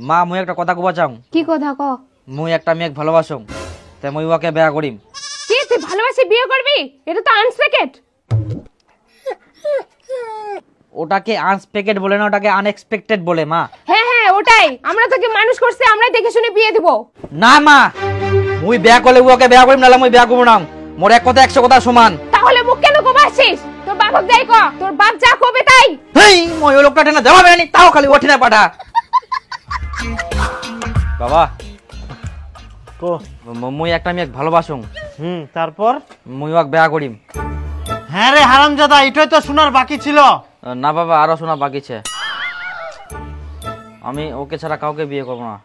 মা মুই একটা কথা কবা চাও। কি কথা ক? মুই একটা মেয়ে ভালোবাসং, তাই মুই ওকে বিয়া করিম। কি তুই ভালোবাসি বিয়ে করবি? এটা তো আনএক্সপেক্টেড। ওটাকে আনএক্সপেক্টেড বলে না, ওটাকে আনএক্সপেক্টেড বলে মা। হ্যাঁ হ্যাঁ ওটাই, আমরা তোকে মানুষ করছি, আমরাই দেখে শুনে বিয়ে দিব। না মা, মুই বিয়া করলে ওকে বিয়া করিম, নালে মুই বিয়া করব না। মোর এক কথা 100 কথা সমান। তাহলে মুখ কেন কোবাছিস? তোর বাপক যাই ক, তোর বাপ যা কবে তাই। হেই মই ওই লোকটা টেনা জবাব দেয়নি, তাও খালি ওঠে না পাঠা। বাবা কো মুই একটা মেয়ে ভালোবাসুং। তারপর মুই ওকে বিয়া করিম। হ্যাঁ রে হারামজাদা, এটাই তো শোনার বাকি ছিল। না বাবা, আরো শোনা বাকি আছে। আমি ওকে ছাড়া কাউকে বিয়ে করব না।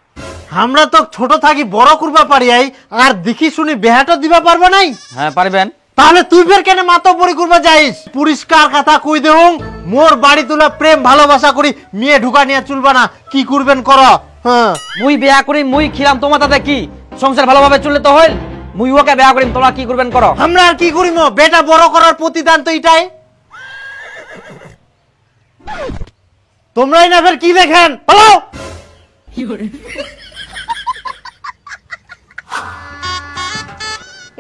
আমরা তো ছোট থাকি বড় করবা পারি আই, আর দেখি শুনি বেহাটো দিবা পারবো নাই। হ্যাঁ পারবেন। তাহলে তুই ফের কেন মাতব্বরি করবা যাইস? পরিষ্কার কথা কই দেহুং, মোর বাড়ি তোলা প্রেম ভালোবাসা করি মেয়ে ঢুকা নিয়ে চলবা না। কি করবেন কর। হ্যাঁ মুই বিয়া করি, মুই খিলাম, তোমার তাতে কি? সংসার ভালোভাবে চললে তো হইল। মুই ওকে বিয়া করিম, তোমরা কি করবেন করো। আমরা আর কি করিম? বেটা বড় করার প্রতিদান তো এটাই। তোমরাই না ফের কি দেখেন? হ্যালো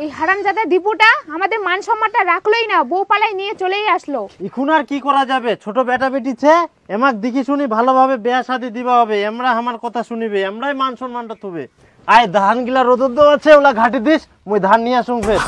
এই হারামজাদা দীপুটা আমাদের মান সম্মানটা রাখলোই না, বউ পালাই নিয়ে চলেই আসলো। এখন আর কি করা যাবে? ছোট বেটা বেটিছে, এমাক দেখি শুনি ভালোভাবে বিয়া শাদী দিবা হবে। আমরা আমার কথা শুনিবে, আমরাই মান সম্মানটা থবে। আয় ধান গিলা রোদর দেওয়া আছে, ওলা ঘাটি দিস, মুই ধান নিয়ে আসুন ফের।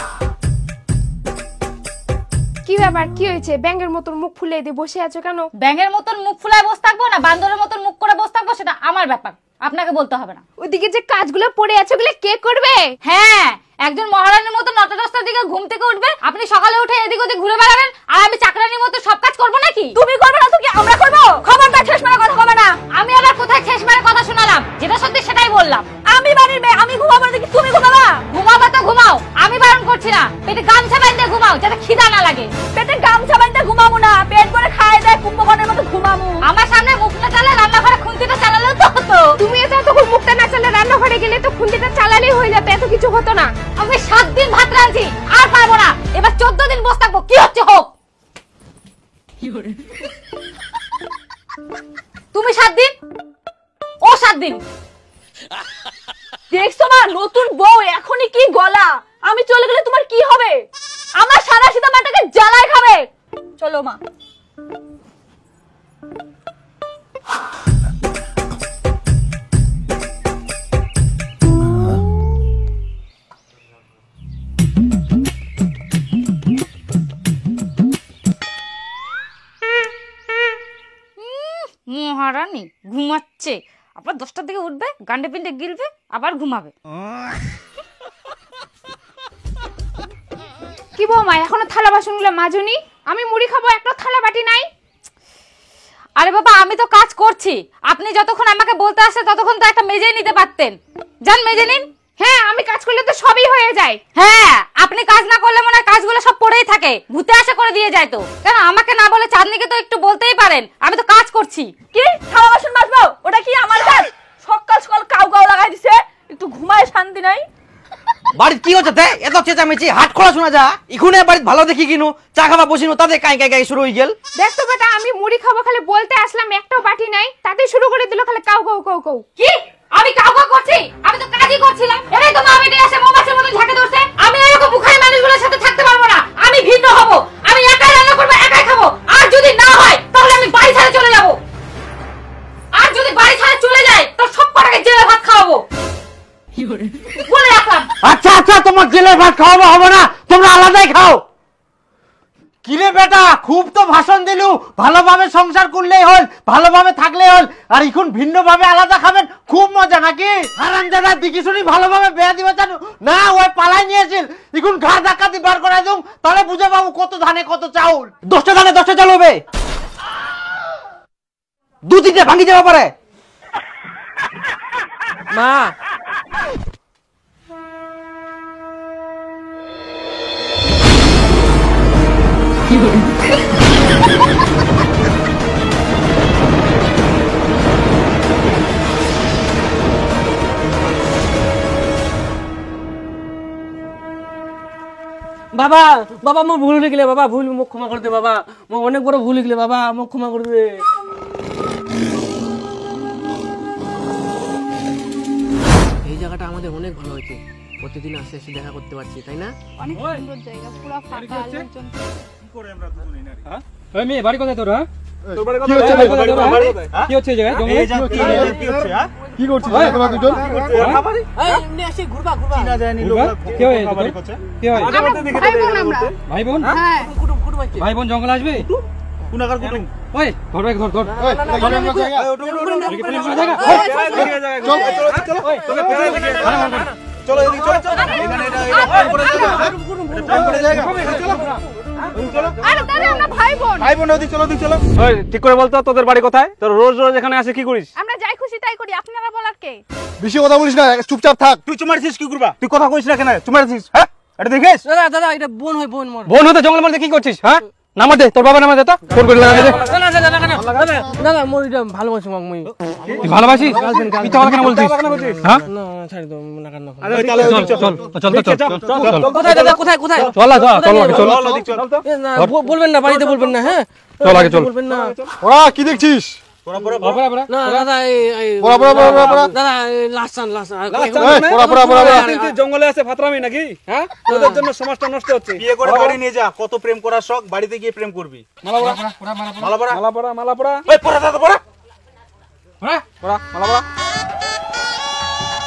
কি ব্যাপার, কি হয়েছে? ব্যাঙের মতন মুখ ফুলে দিয়ে বসে আছো কেন? ব্যাঙের মতন মুখ ফুলায় বসে থাকবো না বান্দরের মতন মুখ করে বসে থাকবো, সেটা আমার ব্যাপার, আপনাকে বলতে হবে না। ওইদিকে যে কাজগুলো পড়ে আছে ওগুলো কে করবে? হ্যাঁ, একজন মহারানীর মতো 9টা 10টার দিকে ঘুম থেকে উঠবে, আপনি সকালে উঠে এদিক ওদিক ঘুরে বেড়াবেন, আর আমি চাকরানির মতো সব কাজ করবো নাকি? তুমি করবে না তো কি আমরা করবো? খবরদার শেষ মারা কথা হবে না। আমি আবার কোথায় শেষ মারা কথা শোনালাম? যেটা সত্যি সেটাই বললাম। আমি বাড়ির মেয়ে, আমি ঘুমাবো নাকি তুমি ঘুমাবা? ঘুমাবা তো ঘুমাও, আমি বারণ করছি না। পেটে গামছা বাঁধতে ঘুমাও, যাতে খিদা না লাগে। পেটে গামছা বাঁধতে ঘুমাবো না, পেট ভরে খায় দেয় কুম্ভকর্ণের মতো ঘুমাবো। আমার সামনে মুখ না চালা, রান্নাঘরে খুন্তিটা চালালেও তো হতো। তুমি এত তখন মুখটা না চালে রান্নাঘরে গেলে তো খুন্তিটা চালালেই হয়ে যেত, এত কিছু হতো না। আমি 7 দিন ভাত রাঁধছি, আর পারবো না। এবার 14 দিন বসে থাকবো, কি হচ্ছে হোক। তুমি 7 দিন, ও 7 দিন। দেখছো মা, নতুন বউ এখনই কি গলা। আমি চলে গেলে তোমার কি হবে? আমার সারা সীতা মাটাকে জ্বালায় খাবে। চলো মা। মহারানী ঘুমাচ্ছে, আবার 10টার দিকে উঠবে, গান্ডে পিন্ডে গিলবে, আবার ঘুমাবে। কি বৌমা, এখনো থালা বাসনগুলো মাজুনি? আমি মুড়ি খাবো, একটা থালা বাটি নাই। আরে বাবা, আমি তো কাজ করছি, আপনি যতক্ষণ আমাকে বলতে আসে ততক্ষণ তো একটা মেজে নিতে পারতেন। যান মেজে নিন। হ্যাঁ, আমি কাজ করলে তো সবই হয়ে যায়। হ্যাঁ, আপনি কাজ না করলে মনে হয় কাজগুলো সব পড়েই থাকে, ভূতে আসা করে দিয়ে যায় তো। কেন আমাকে না বলে চাঁদনিকে তো একটু বলতেই পারেন, আমি তো কাজ করছি। কি থালা বাসন মাজবো? ওটা কি আমার কাজ? সকাল সকাল কাউ কাউ লাগাই দিছে, একটু ঘুমায় শান্তি নাই। বাড়িতে কি হচ্ছে তে? এত চেঁচামেচি, হাত খোলা শোনা যা। ইখুনে বাড়িতে ভালো দেখি কিনু, চা খাবা বসিনু, তাতে কাই কাই কাই শুরু হয়ে গেল। দেখতো বেটা, আমি মুড়ি খাবো খালি বলতে আসলাম, একটাও বাটি নাই, তাতে শুরু করে দিল খালি কাউ কাউ কাউ কাউ। কি আমি কাউ কাউ করছি? আমি তো কাজই করছিলাম। এটাই তো মা বেটে এসে মৌমাছির মতো ঝাঁকে ধরছে। আমি এরকম বুখারি মানুষগুলোর সাথে থাকতে পারবো না। আমি ভিন্ন হব, আমি একাই রান্না করবো, একাই খাবো। আর যদি না হয় তাহলে আমি বাড়ি ছেড়ে চলে যাবো। আর যদি বাড়ি ছেড়ে চলে যায় তো সব কটাকে জেলে ভাত খাওয়াবো বলে রাখলাম। আচ্ছা আচ্ছা, তোমার জেলে ভাত খাওয়াবো হবে না, তোমরা আলাদাই খাও। কিরে বেটা, খুব তো ভাষণ দিলু, ভালোভাবে সংসার করলেই হল, ভালোভাবে থাকলেই হল, আর এখন ভিন্ন ভাবে আলাদা খাবেন, খুব মজা নাকি? হারামজাদা দেখি শুনি ভালোভাবে বিয়া দিবা জানো না, ওই পালাই নিয়েছিল, এখন ঘাড় ধাক্কা দিয়ে বার করে দিও, তাহলে বুঝে পাবো কত ধানে কত চাউল। 10টা ধানে 10টা চাল হবে, 2-3টে ভাঙি যাওয়া পারে। মা বাবা বাবা মো ভুল হয়ে গেলে, বাবা ভুল, মুখ ক্ষমা করে দে বাবা, মো অনেক বড় ভুল হয়ে গেলে বাবা, মুখ ক্ষমা করে দে। আমাদের অনেক ভালো হয়েছে, প্রতিদিন আসে এসে দেখা করতে পারছি, তাই না? অনেক সুন্দর জায়গা, পুরো ফাঁকা, লোকজন ওই মেয়ে বাড়ি কোথায় তোর? হ্যাঁ কি হচ্ছে ভাই? কি হচ্ছে এই জায়গায়? জঙ্গলে কি করছিস তোমরা দুজন? এমনি আসে ঘুরবা ঘুরবা। কি হয় তোদের? কি হয়? আমরা ভাই বোন আমরা। ভাই বোন? হ্যাঁ কুটুম কুটুম আছে। ভাই বোন জঙ্গলে আসবে? কুনাকার কুটুম। ওই ধর ভাই ধর ধর। এই চলো আমরা জায়গা। চলো এদিকে চলো চলো। এখানে এটা প্রেম করে জায়গা। প্রেম করে জায়গা। চলো। আরে দাঁড়া, আমরা ভাই বোন। ভাই বোন ওদিকে চলো ওদিকে চলো। ওই ঠিক করে বলতো তোদের বাড়ি কোথায়? তোর রোজ রোজ এখানে আসে কি করিস? আমরা যাই খুশি তাই করি, আপনারা বলার কে? বেশি কথা বলিস না, চুপচাপ থাক। তুই চুমারছিস কি করবা? তুই কথা কইছিস না কেন? চুমারছিস? হ্যাঁ? এটা দেখিস? দাদা দাদা এটা বোন হয়, বোন মোর। বোন হতে জঙ্গলের মধ্যে কি করছিস? হ্যাঁ নাম্বার দে, তোর বাবা নাম্বার দে তো, ফোন করে লাগা দে। না না না না না না মোর এটা ভালোবাসি মাক মুই। তুই ভালোবাসিস? তুই তো কেন বলছিস? হ্যাঁ না ছাড় দাও না কেন। আরে তাহলে চল চল চল চল চল। কোথায় দাদা কোথায় কোথায়? চল না চল চল চল। না বলবেন না, বাড়িতে বলবেন না। হ্যাঁ চল আগে চল। বলবেন না। ওরা কি দেখছিস? না দাদা এই পড়া পড়া পড়া পড়া। দাদা লাস্টান পড়া পড়া পড়া। জঙ্গলে আছে ফাতরামি নাকি? হ্যাঁ তোদের জন্য সমাজটা নষ্ট হচ্ছে। বিয়ে করে বাড়ি নিয়ে যা, কত প্রেম করার শখ, বাড়িতে গিয়ে প্রেম করবি। মালা পড়া মালা পড়া। ওই পড়া দাদা পড়া। পড়া মালা পড়া।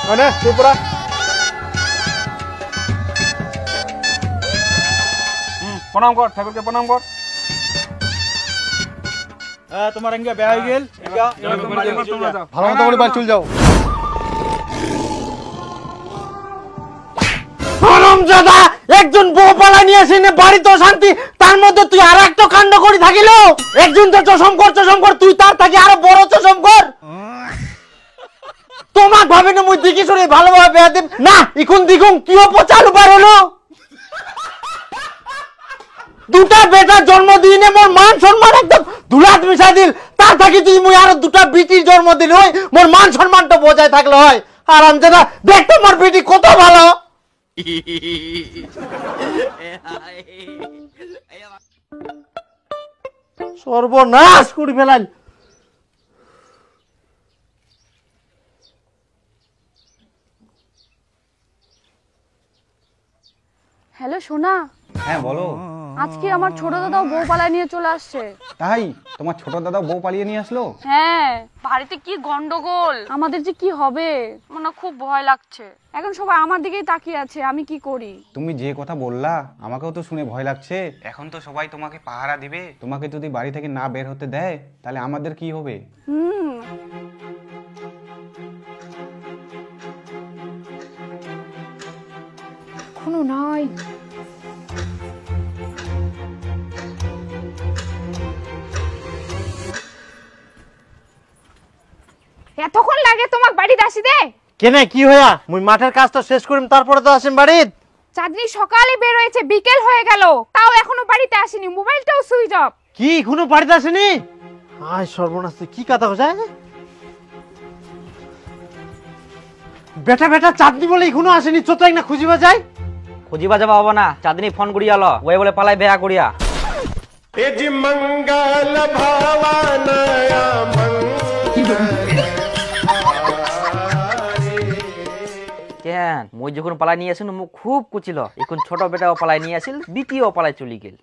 মানে তুই পড়া। প্রণাম কর, ঠাকুরকে প্রণাম কর। তোমার এঙ্গে বিয়ে হয়ে গেল, ভালো মতো করে বাড়ি চলে যাও। হারামজাদা, একজন বউ পালা নিয়ে আসি না বাড়ি তো শান্তি, তার মধ্যে তুই আর একটা কাণ্ড করে থাকিল। একজন তো চশম কর, তুই তার থাকি আরো বড় চশম কর। তোমাক ভাবে না মুই দেখি শুনে ভালোভাবে বেয়া দেব না, ইকুন দিগুন কি অপচালু পার হলো। দুটা বেটার জন্মদিনে মোর মান সম্মান একদম ধুলাত মিশা দিল, তার থাকি তুই মুই আরো দুটা বিটির জন্মদিন হই, মোর মান সম্মানটা বজায় থাকলে হয়। হারামজাদা, দেখ তো মোর বিটি কত ভালো। সর্বনাশ করে ফেলাল। হ্যালো সোনা, হ্যাঁ বলো। আজকে আমার ছোট দাদাও বউ পালায় নিয়ে চলে আসছে। তাই তোমার ছোট দাদা বউ পালিয়ে নিয়ে আসলো? হ্যাঁ, বাড়িতে কি গন্ডগোল, আমাদের যে কি হবে মনে খুব ভয় লাগছে। এখন সবাই আমার দিকেই তাকিয়ে আছে, আমি কি করি? তুমি যে কথা বললা আমাকেও তো শুনে ভয় লাগছে। এখন তো সবাই তোমাকে পাহারা দিবে, তোমাকে যদি বাড়ি থেকে না বের হতে দেয় তাহলে আমাদের কি হবে? এখনো নাই। এতক্ষণ লাগে তোমাক বাড়িতে আসিতে? কেনে কি হয়া? মুই মাঠের কাজ তো শেষ করিম, তারপরে তো আসেন বাড়িত। চাঁদনি সকালে বের হয়েছে, বিকেল হয়ে গেল, তাও এখনো বাড়িতে আসেনি, মোবাইলটাও সুইচ অফ। কি এখনো বাড়িতে আসেনি? আয় সর্বনাশ, তুই কি কথা কইছ? বেটা বেটা চাঁদনি বলে এখনো আসেনি, চো তো এক না খুঁজিবা যাই। খুঁজিবা যাবা হবো না, চাঁদনি ফোন করিয়া ল, ওই বলে পালাই বেয়া করিয়া। কেন মই যখন পালাই নিয়ে আসিল মোক খুব কুচিল, এখন ছোট বেটাও পালাই নিয়ে আসিল, বিটিও পালাই চলি গেল।